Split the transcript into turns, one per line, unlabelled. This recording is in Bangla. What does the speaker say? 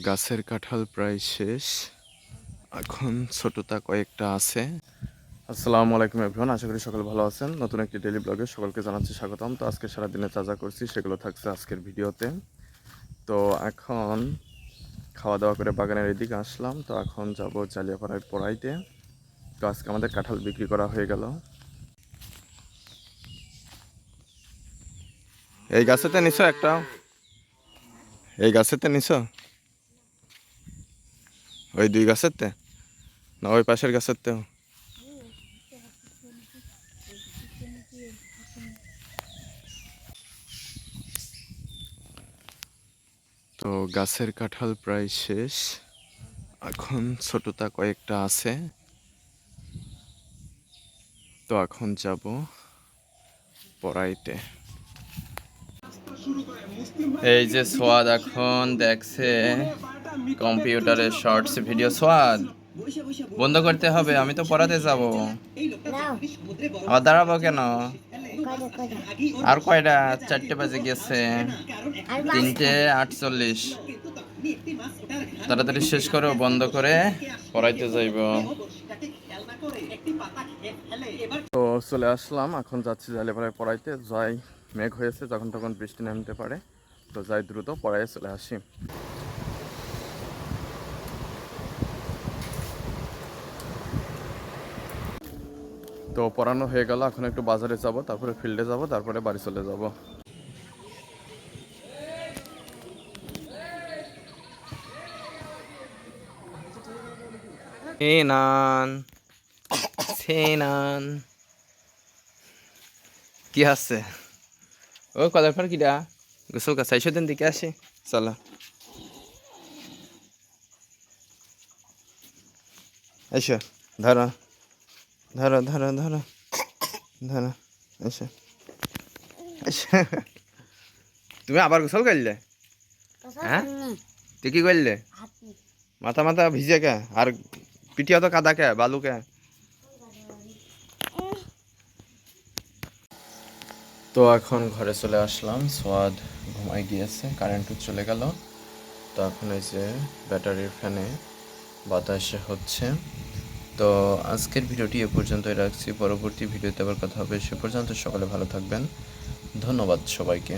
গাছের কাঁঠাল প্রায় শেষ, এখন ছোটটা কয়েকটা আছে। আসসালামু আলাইকুম এভরিওয়ান, আশা করি সকলে ভালো আছেন। নতুন একটি ডেইলি ব্লগে সকলকে জানাচ্ছি স্বাগতম। তো আজকে সারাদিনে যা যা করছি সেগুলো থাকছে আজকের ভিডিওতে। তো এখন খাওয়া দাওয়া করে বাগানের এদিকে আসলাম। তো এখন যাব জালিয়াপাড়ায় পড়াইতে। তো আজকে আমাদের কাঁঠাল বিক্রি করা হয়ে গেল। এই গাছেতে নিছো একটা, এই গাছেতে নিছো, ওই দুই গাছেতে না ওই পাশের গাছেতেও? তো গাছের কাঁঠাল প্রায় শেষ, এখন ছোটটা কয়েকটা আছে। তো এখন যাব পড়াইতে। এই যে সোয়াদ এখন দেখছে কম্পিউটারে শর্টস ভিডিও। সোয়াদ বন্ধ করতে হবে, আমি তো পড়াতে যাব। আবার দাঁড়াবো কেন? আর কয়টা? 4টে বাজে গেছে, 3:48। তাড়াতাড়ি শেষ করো, বন্ধ করে পড়াইতে যাইব। তো চলে আসলাম, এখন যাচ্ছি জালিয়াপাড়ায় পড়াইতে। যাই, মেঘ হয়েছে, যখন তখন বৃষ্টি নামতে পারে। তো যাই, দ্রুত পড়াইয়ে চলে আসি। তো পড়ানো হয়ে গেল, এখন একটু বাজারে যাব, তারপরে ফিল্ডে যাব, তারপরে বাড়ি চলে যাব। কি আছে ও কলার পর কিডা গোসল কা 600 দিন দিকে আসে। চলো এসো, ধরো ধরো ধরো ধরো ধরো, এসো এসো। তুমি আবার গোসল করলে? হ্যাঁ, তুই কি করলে? মাথা মাথা ভিজে কে, আর পিটিয়া তো কাদা কে, বালু কে? তো এখন ঘরে চলে আসলাম। সোয়াদ ঘুমাই গিয়েছে, কারেন্টও চলে গেল। তো এখন এই যে ব্যাটারির ফ্যানে বাতাসে হচ্ছে। তো আজকের ভিডিওটি এ পর্যন্তই রাখছি, পরবর্তী ভিডিওতে আবার কথা হবে। সে পর্যন্ত সকলে ভালো থাকবেন, ধন্যবাদ সবাইকে।